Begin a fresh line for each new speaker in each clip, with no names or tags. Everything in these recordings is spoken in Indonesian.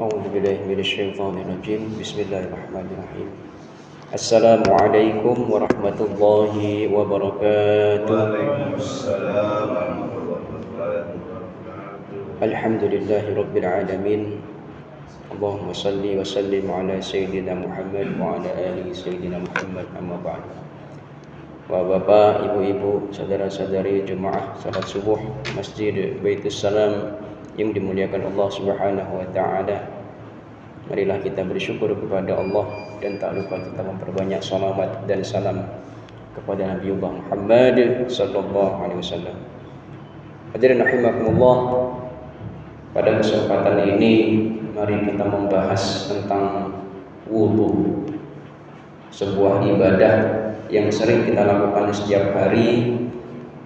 أعوذ بالله من الشيطان الرجيم بسم الله الرحمن الرحيم السلام عليكم ورحمة الله وبركاته
Waalaikumsalam warahmatullahi wabarakatuh.
الحمد لله رب العالمين اللهم صل وسلم على سيدنا محمد وعلى آله سيدنا محمد أما بعد. Bapak, ibu-ibu, saudara-saudari jemaah salat subuh Masjid Baitus Salam yang dimuliakan Allah Subhanahu wa taala. Marilah kita bersyukur kepada Allah dan tak lupa kita memperbanyak salawat dan salam kepada Nabiullah Muhammad sallallahu alaihi wasallam. Hadirin rahimakumullah, pada kesempatan ini mari kita membahas tentang wudu. Sebuah ibadah yang sering kita lakukan setiap hari,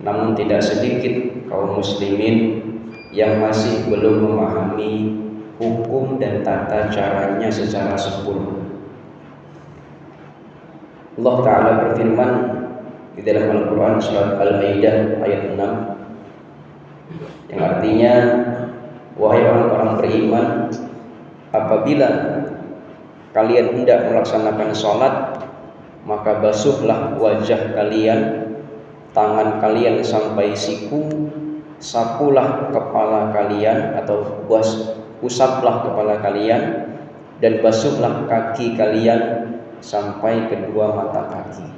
namun tidak sedikit kaum muslimin yang masih belum memahami hukum dan tata caranya secara sempurna. Allah Ta'ala berfirman di dalam Al-Quran surat Al-Maidah ayat 6 yang artinya, wahai orang-orang beriman, apabila kalian hendak melaksanakan sholat, maka basuhlah wajah kalian, tangan kalian sampai siku, sapulah kepala kalian atau usaplah kepala kalian, dan basuhlah kaki kalian sampai kedua mata kaki.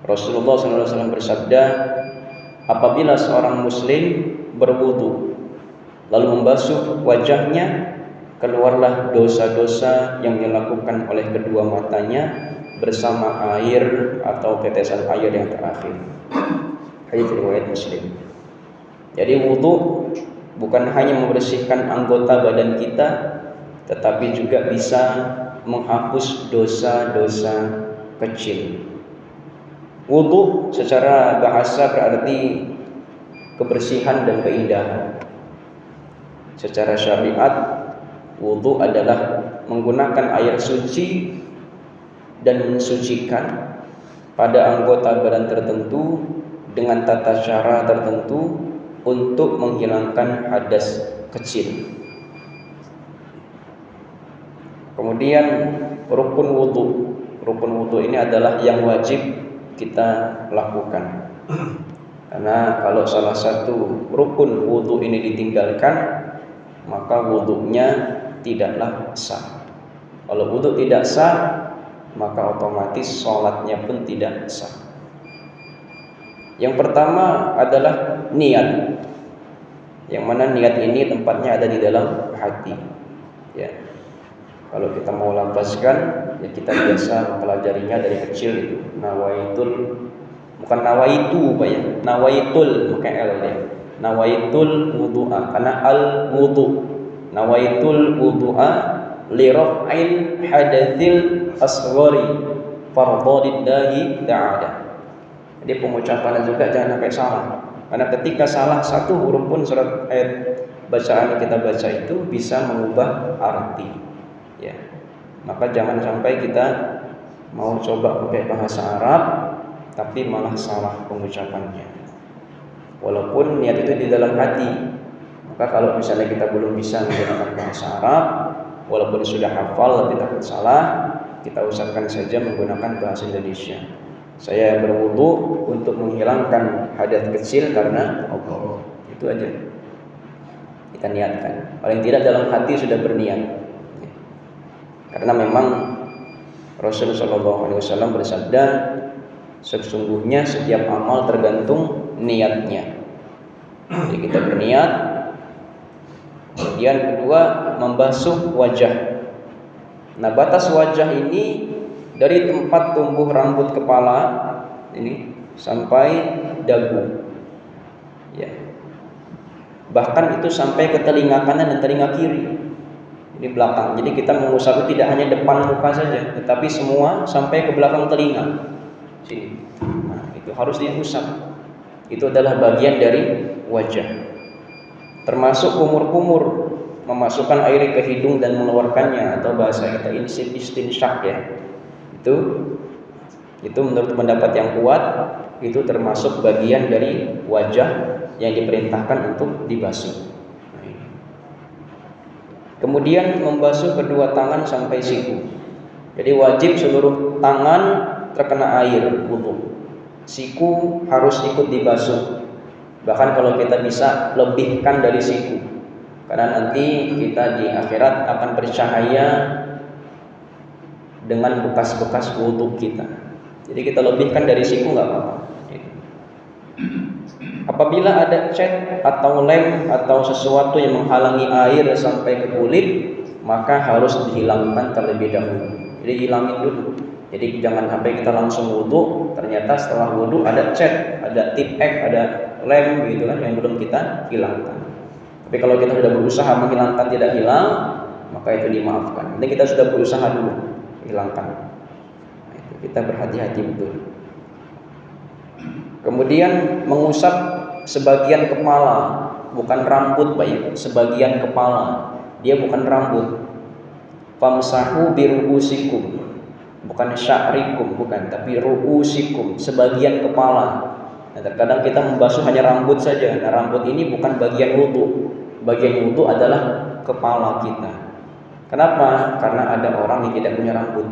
Rasulullah SAW bersabda, apabila seorang muslim berwudu lalu membasuh wajahnya, keluarlah dosa-dosa yang dilakukan oleh kedua matanya bersama air atau tetesan air yang terakhir. Hadits riwayat Muslim. Jadi wudu bukan hanya membersihkan anggota badan kita, tetapi juga bisa menghapus dosa-dosa kecil. Wudu secara bahasa berarti kebersihan dan keindahan. Secara syariat, wudu adalah menggunakan air suci dan mensucikan pada anggota badan tertentu dengan tata cara tertentu untuk menghilangkan hadas kecil. Kemudian rukun wudu. Rukun wudu ini adalah yang wajib kita lakukan. Karena kalau salah satu rukun wudu ini ditinggalkan, maka wudunya tidaklah sah. Kalau wudu tidak sah, maka otomatis sholatnya pun tidak sah. Yang pertama adalah niat. Yang mana niat ini tempatnya ada di dalam hati. Ya. Kalau kita mau lafazkan, ya kita biasa mempelajarinya dari kecil itu. Nawaitul, bukan nawaitu, Pak ya. Nawaitul, pakai L ya. Nawaitul wudu'a, karena al wudu. Nawaitul wudu'a li raf'il hadatsil asghari fardhodillahi ta'ala. Jadi pengucapannya juga jangan sampai salah. Karena ketika salah satu huruf pun surat ayat bacaan yang kita baca itu bisa mengubah arti. Ya. Maka jangan sampai kita mau coba pakai bahasa Arab tapi malah salah pengucapannya. Walaupun niat itu di dalam hati. Maka kalau misalnya kita belum bisa menggunakan bahasa Arab, walaupun sudah hafal tapi takut salah, kita usahakan saja menggunakan bahasa Indonesia. Saya berwudu untuk menghilangkan hadas kecil karena Allah. Itu aja. Kita niatkan. Paling tidak dalam hati sudah berniat. Karena memang Rasulullah SAW bersabda, sesungguhnya setiap amal tergantung niatnya. Jadi kita berniat. Kemudian kedua, membasuh wajah. Nah, batas wajah ini dari tempat tumbuh rambut kepala ini sampai dagu. Ya. Bahkan itu sampai ke telinga kanan dan telinga kiri. Ini belakang. Jadi kita mengusap itu tidak hanya depan muka saja, tetapi semua sampai ke belakang telinga. Sini. Nah, itu harus diusap. Itu adalah bagian dari wajah. Termasuk kumur-kumur, memasukkan air ke hidung dan mengeluarkannya, atau bahasa kita istinsyak ya. Itu menurut pendapat yang kuat, itu termasuk bagian dari wajah yang diperintahkan untuk dibasuh. Kemudian membasuh kedua tangan sampai siku. Jadi wajib seluruh tangan terkena air wudu. Siku harus ikut dibasuh. Bahkan kalau kita bisa lebihkan dari siku, karena nanti kita di akhirat akan bercahaya dengan bekas-bekas wudu kita. Jadi kita lebihkan dari siku nggak apa-apa. Apabila ada cat atau lem atau sesuatu yang menghalangi air sampai ke kulit, maka harus dihilangkan terlebih dahulu. Jadi hilangin dulu. Jadi jangan sampai kita langsung wudu, ternyata setelah wudu ada cat, ada tip X, ada lem gitu kan yang belum kita hilangkan. Tapi kalau kita sudah berusaha menghilangkan tidak hilang, maka itu dimaafkan. Nanti kita sudah berusaha dulu hilangkan. Nah, itu kita berhati-hati betul. Kemudian mengusap sebagian kepala, bukan rambut Pak Ibu, sebagian kepala. Dia bukan rambut. Famsahu biruusikum. Bukan sya'rikum, bukan, tapi ruusikum, sebagian kepala. Nah, terkadang kita membasuh hanya rambut saja. Nah, rambut ini bukan bagian wudu. Bagian wudu adalah kepala kita. Kenapa? Karena ada orang yang tidak punya rambut.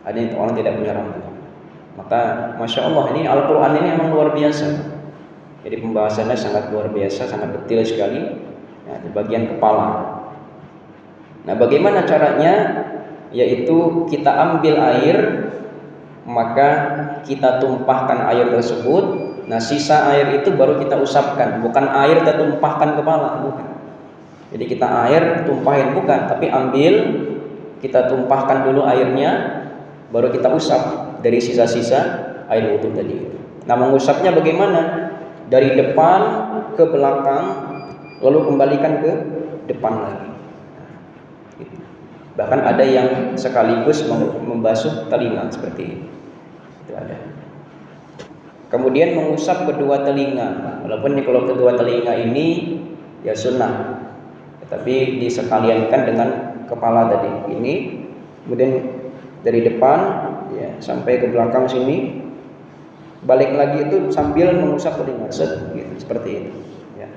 Ada orang yang tidak punya rambut. Maka Masya Allah, ini Al-Quran ini memang luar biasa. Jadi pembahasannya sangat luar biasa, sangat detail sekali. Nah, di bagian kepala. Nah, bagaimana caranya? Yaitu kita ambil air, maka kita tumpahkan air tersebut. Nah, sisa air itu baru kita usapkan. Bukan air kita tumpahkan kepala, bukan. Jadi kita air tumpahin, bukan, tapi ambil, kita tumpahkan dulu airnya, baru kita usap dari sisa-sisa air wudu tadi. Nah, mengusapnya bagaimana? Dari depan ke belakang, lalu kembalikan ke depan lagi. Bahkan ada yang sekaligus membasuh telinga seperti ini. Itu ada. Kemudian mengusap kedua telinga. Walaupun kalau kedua telinga ini ya sunnah, tapi disekaliankan dengan kepala tadi. Ini kemudian dari depan ya sampai ke belakang sini, balik lagi itu sambil mengusap telinga, gitu, seperti itu. Ya.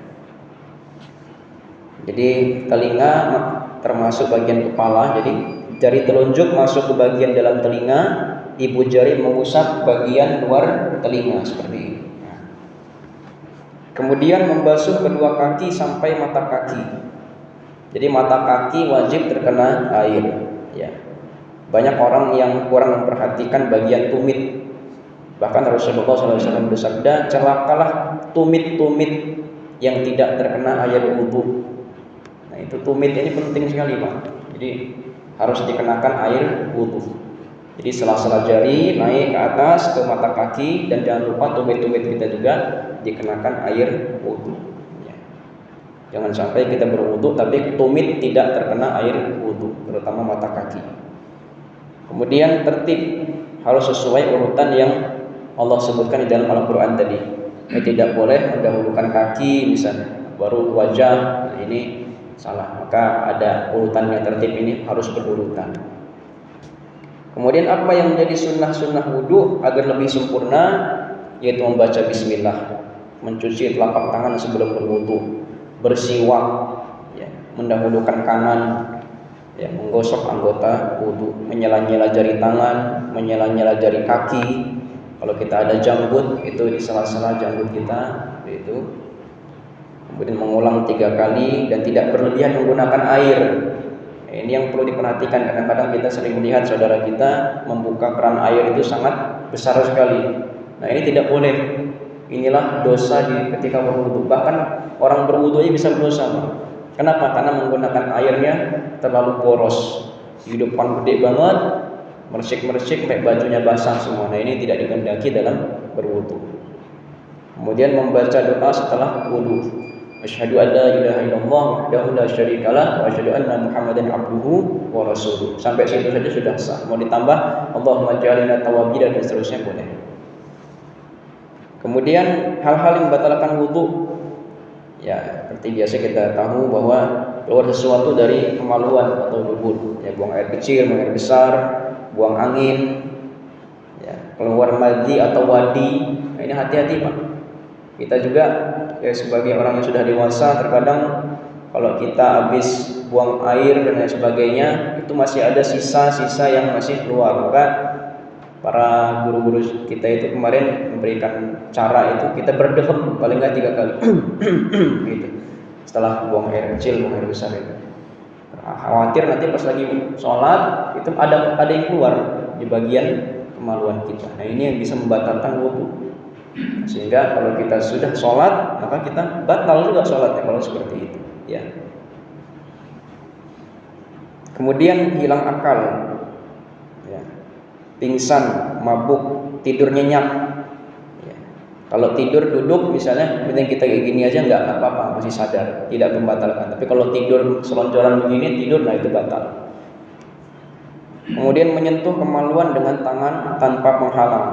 Jadi telinga termasuk bagian kepala. Jadi jari telunjuk masuk ke bagian dalam telinga, ibu jari mengusap bagian luar telinga seperti ini. Kemudian membasuh kedua kaki sampai mata kaki. Jadi mata kaki wajib terkena air. Ya. Banyak orang yang kurang memperhatikan bagian tumit. Bahkan Rasulullah SAW bersabda, celakalah tumit-tumit yang tidak terkena air wudu. Nah, itu tumit ini penting sekali Pak. Jadi harus dikenakan air wudu. Jadi sela-sela jari naik ke atas ke mata kaki, dan jangan lupa tumit-tumit kita juga dikenakan air wudu. Ya. Jangan sampai kita berwudu tapi tumit tidak terkena air wudu, terutama mata kaki. Kemudian tertib harus sesuai urutan yang Allah sebutkan di dalam Al-Quran tadi. Tidak boleh mendahulukan kaki misalnya, baru wajah. Nah, ini salah. Maka ada urutannya, tertib ini harus berurutan. Kemudian apa yang menjadi sunnah-sunnah wudu agar lebih sempurna, yaitu membaca bismillah, mencuci telapak tangan sebelum berwudu, bersiwak, ya, mendahulukan kanan, ya, menggosok anggota wudu, menyela-nyela jari tangan, menyela-nyela jari kaki. Kalau kita ada janggut, itu di sela-sela janggut kita, itu. Kemudian mengulang 3 kali dan tidak berlebihan menggunakan air. Ini yang perlu diperhatikan. Kadang-kadang kita sering melihat saudara kita membuka keran air itu sangat besar sekali. Nah, ini tidak boleh. Inilah dosa ketika berwudu. Bahkan orang berwudu bisa berdosa. Kenapa? Karena menggunakan airnya terlalu boros. Di depan gede banget, mersik-mersik kayak bajunya basah semua. Nah, ini tidak dikehendaki dalam berwudu. Kemudian membaca doa setelah wudu. Asyhadu an la ilaha illallah wahdahu la syarikalah wa asyhadu anna Muhammadan abduhu wa rasuluh. Sampai situ saja sudah sah. Mau ditambah Allahumma ja'alna tawwabin dan seterusnya boleh. Kemudian hal-hal yang membatalkan wudu. Ya, seperti biasa kita tahu bahwa keluar sesuatu dari kemaluan atau dubur. Ya, buang air kecil, buang air besar, buang angin, ya, keluar madhi atau wadi. Nah, ini hati-hati Pak. Kita juga ya, sebagai orang yang sudah dewasa terkadang kalau kita habis buang air dan lain sebagainya, itu masih ada sisa-sisa yang masih keluar. Maka para guru-guru kita itu kemarin memberikan cara itu kita berdehem paling nggak 3 kali gitu. Setelah buang air kecil, buang air besar itu. Khawatir nanti pas lagi sholat itu ada yang keluar di bagian kemaluan kita. Nah ini yang bisa membatalkan wudu. Sehingga kalau kita sudah sholat, maka kita batal juga sholatnya kalau seperti itu. Ya. Kemudian hilang akal, ya. Pingsan, mabuk, tidur nyenyak. Ya. Kalau tidur duduk misalnya, penting kita kayak gini aja nggak apa-apa, masih sadar, tidak membatalkan. Tapi kalau tidur selonjoran begini, tidur, nah itu batal. Kemudian menyentuh kemaluan dengan tangan tanpa penghalang.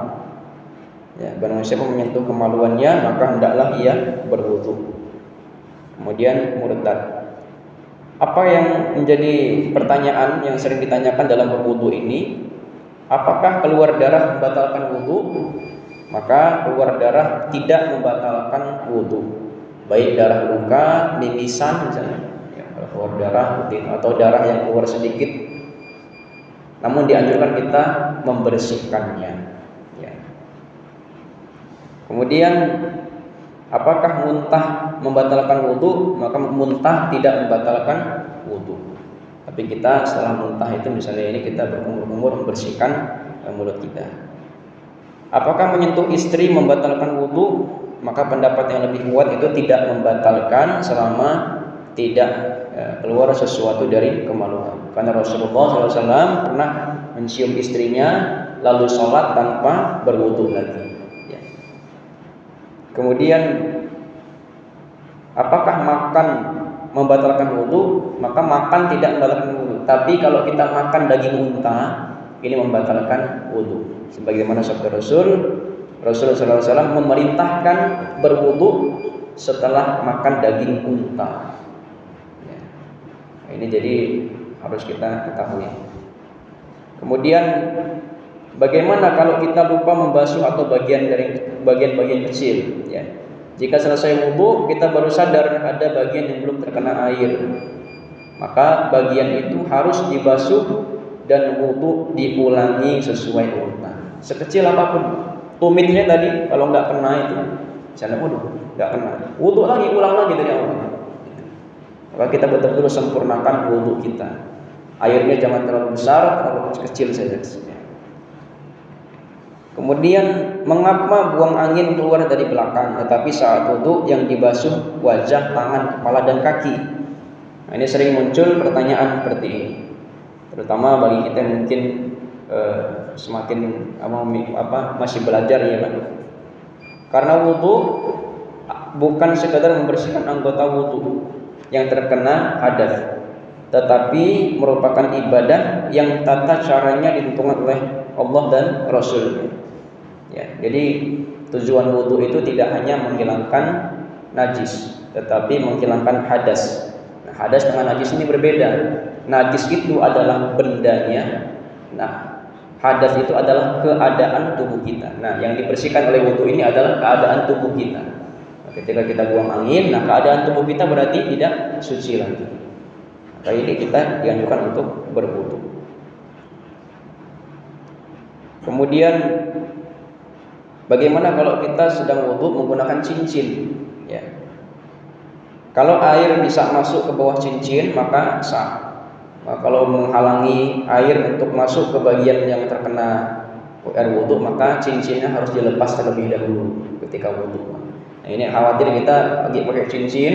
Ya, barang siapa menyentuh kemaluannya, maka hendaklah ia berwudu. Kemudian murtad. Apa yang menjadi pertanyaan yang sering ditanyakan dalam berwudu ini? Apakah keluar darah membatalkan wudu? Maka keluar darah tidak membatalkan wudu. Baik darah luka, mimisan misalnya, ya, kalau keluar darah atau darah yang keluar sedikit. Namun dianjurkan kita membersihkannya. Ya. Kemudian apakah muntah membatalkan wudu? Maka muntah tidak membatalkan wudu. Tapi kita setelah muntah itu misalnya ini kita berkumur-kumur membersihkan mulut kita. Apakah menyentuh istri membatalkan wudu? Maka pendapat yang lebih kuat itu tidak membatalkan selama tidak keluar sesuatu dari kemaluan. Karena Rasulullah SAW pernah mencium istrinya lalu sholat tanpa berwudu lagi. Ya. Kemudian apakah makan membatalkan wudu? Maka makan tidak membatalkan wudu. Tapi kalau kita makan daging unta, ini membatalkan wudu. Sebagaimana sabda Rasulullah SAW memerintahkan berwudu setelah makan daging unta. Ya. Nah, ini jadi harus kita ketahui. Kemudian bagaimana kalau kita lupa membasuh atau bagian-bagian kecil? Ya. Jika selesai wudu kita baru sadar ada bagian yang belum terkena air, maka bagian itu harus dibasuh dan wudu diulangi sesuai urutan. Sekecil apapun, tumitnya tadi kalau nggak kena itu, misalnya nggak kena, wudu lagi, ulang lagi dari awal. Maka kita betul-betul sempurnakan wudu kita. Airnya jangan terlalu besar, terlalu kecil saja. Kemudian mengapa buang angin keluar dari belakang, tetapi saat wudu yang dibasuh wajah, tangan, kepala dan kaki. Nah, ini sering muncul pertanyaan seperti ini, terutama bagi kita yang mungkin semakin masih belajar ya Pak. Karena wudu bukan sekadar membersihkan anggota wudu yang terkena hadas, tetapi merupakan ibadah yang tata caranya ditentukan oleh Allah dan Rasul. Ya, jadi tujuan wudu itu tidak hanya menghilangkan najis, tetapi menghilangkan hadas. Nah, hadas dengan najis ini berbeda. Najis itu adalah bendanya. Nah, hadas itu adalah keadaan tubuh kita. Nah, yang dibersihkan oleh wudu ini adalah keadaan tubuh kita. Nah, ketika kita buang angin, nah keadaan tubuh kita berarti tidak suci lagi. Maka ini kita dianjurkan untuk berwudu. Kemudian bagaimana kalau kita sedang wudu menggunakan cincin? Ya. Kalau air bisa masuk ke bawah cincin maka sah. Nah, kalau menghalangi air untuk masuk ke bagian yang terkena air wudu, maka cincinnya harus dilepas terlebih dahulu ketika wudu. Nah, ini khawatir kita lagi pakai cincin.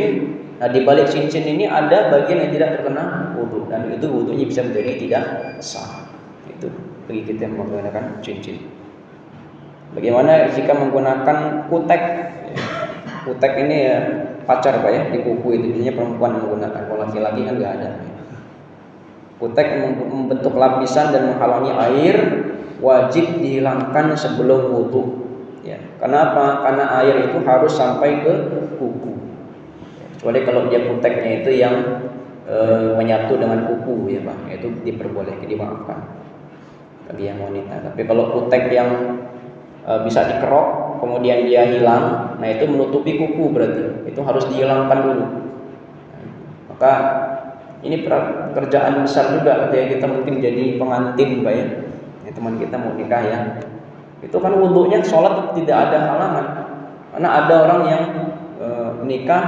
Nah, di balik cincin ini ada bagian yang tidak terkena wudu dan itu wudunya bisa menjadi tidak sah. Itu bagi kita yang menggunakan cincin. Bagaimana jika menggunakan kutek? Kutek ini ya pacar Pak ya, di kuku itu biasanya perempuan menggunakan, kalau laki-laki kan nggak ada. Kutek membentuk lapisan dan menghalangi air, wajib dihilangkan sebelum wudu. Ya, kenapa? Karena air itu harus sampai ke kuku. Kecuali kalau dia kuteknya itu yang menyatu dengan kuku ya Pak, itu diperbolehkan, dimaafkan bagi yang wanita. Tapi kalau kutek yang bisa dikerok kemudian dia hilang, nah itu menutupi kuku berarti itu harus dihilangkan dulu. Maka ini pekerjaan besar juga ketika kita mungkin jadi pengantin, Pak ya. Teman kita mau nikah ya. Itu kan wudunya sholat tidak ada halangan. Karena ada orang yang nikah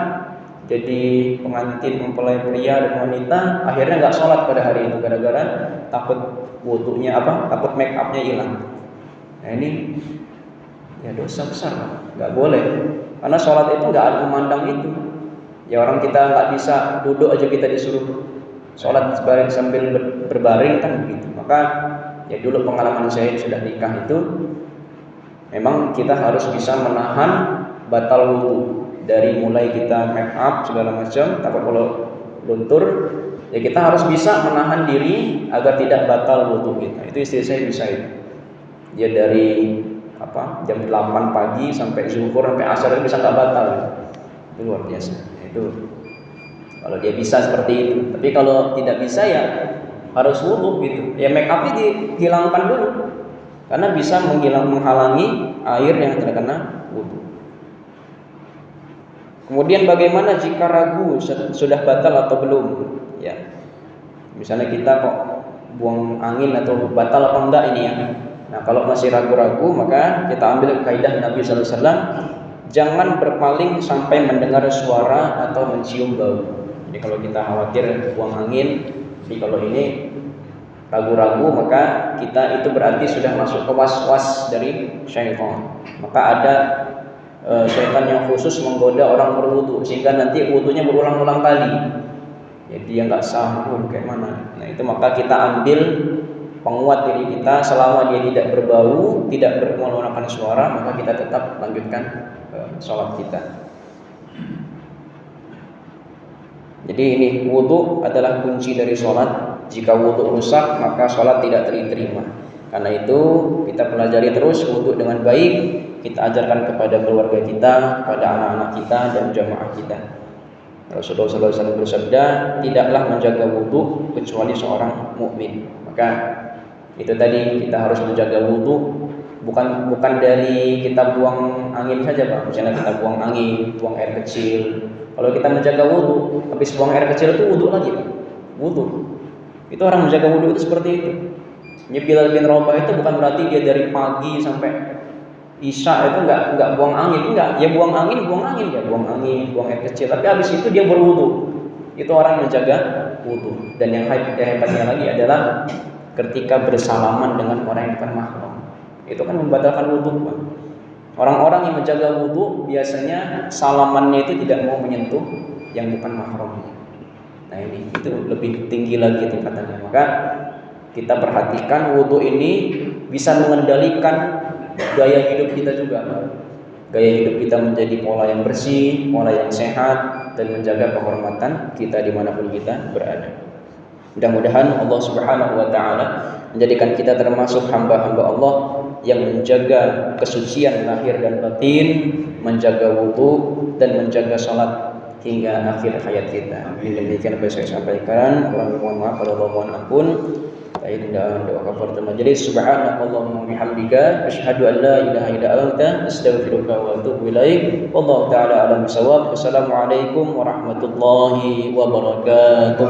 jadi pengantin mempelai pria dan wanita, akhirnya nggak sholat pada hari itu gara-gara takut wudunya takut make upnya hilang. Nah ini ya dosa besar, nggak boleh. Karena sholat itu nggak ada memandang itu. Ya orang kita nggak bisa duduk aja kita disuruh sholat sambil berbaring kan begitu. Maka ya dulu pengalaman saya sudah nikah itu, memang kita harus bisa menahan batal wudu dari mulai kita make up segala macam, takut kalau luntur, ya kita harus bisa menahan diri agar tidak batal wudu kita. Itu istri saya bisa itu. Dia dari jam 8 pagi sampai zuhur sampai asar itu bisa nggak batal. Itu luar biasa. Itu kalau dia bisa seperti itu. Tapi kalau tidak bisa ya harus wudu gitu. Ya make upnya dihilangkan dulu. Karena bisa menghalangi air yang terkena wudu. Kemudian bagaimana jika ragu sudah batal atau belum? Ya, misalnya kita kok buang angin atau batal apa enggak ini ya. Nah kalau masih ragu-ragu maka kita ambil kaidah Nabi SAW, jangan berpaling sampai mendengar suara atau mencium bau. Jadi kalau kita khawatir buang angin, jadi kalau ini ragu-ragu maka kita itu berarti sudah masuk ke was-was dari syaitan. Maka ada syaitan yang khusus menggoda orang berwudu sehingga nanti wudunya berulang-ulang kali. Jadi dia nggak sah kayak mana. Nah itu maka kita ambil penguat diri kita selama dia tidak berbau, tidak mengeluarkan suara, maka kita tetap lanjutkan sholat kita. Jadi ini wudu adalah kunci dari sholat. Jika wudu rusak maka sholat tidak diterima. Karena itu kita pelajari terus wudu dengan baik. Kita ajarkan kepada keluarga kita, kepada anak-anak kita dan jamaah kita. Rasulullah SAW bersabda, tidaklah menjaga wudu kecuali seorang mukmin. Maka itu tadi kita harus menjaga wudu, bukan dari kita buang angin saja, Pak. Misalnya kita buang angin, buang air kecil. Kalau kita menjaga wudu, habis buang air kecil itu wudu lagi, Pak. Wudu. Itu orang menjaga wudu itu seperti itu. Bilal bin Rabah itu bukan berarti dia dari pagi sampai Isya itu enggak buang angin, enggak. Ya buang angin, buang air kecil. Tapi habis itu dia berwudu. Itu orang menjaga wudu. Dan yang hebatnya lagi adalah ketika bersalaman dengan orang yang bukan mahram. Itu kan membatalkan wudu, Pak. Orang-orang yang menjaga wudu biasanya salamannya itu tidak mau menyentuh yang bukan mahramnya. Nah ini itu lebih tinggi lagi tingkatannya. Maka kita perhatikan wudu ini bisa mengendalikan gaya hidup kita juga. Gaya hidup kita menjadi pola yang bersih, pola yang sehat, dan menjaga kehormatan kita dimanapun kita berada. Mudah-mudahan Allah Subhanahu wa Ta'ala menjadikan kita termasuk hamba-hamba Allah yang menjaga kesucian lahir dan batin, menjaga wudu dan menjaga salat hingga akhir hayat kita. Demikian apa yang saya sampaikan. Mohon maaf kalau Allah mohon ampun. Indah doa kafaratul majelis. Subhanakallahumma wa bihamdika asyhadu an la ilaha illa anta astaghfiruka wa atubu ilaik. Wallahu taala alam bisawab. Wassalamualaikum warahmatullahi wabarakatuh.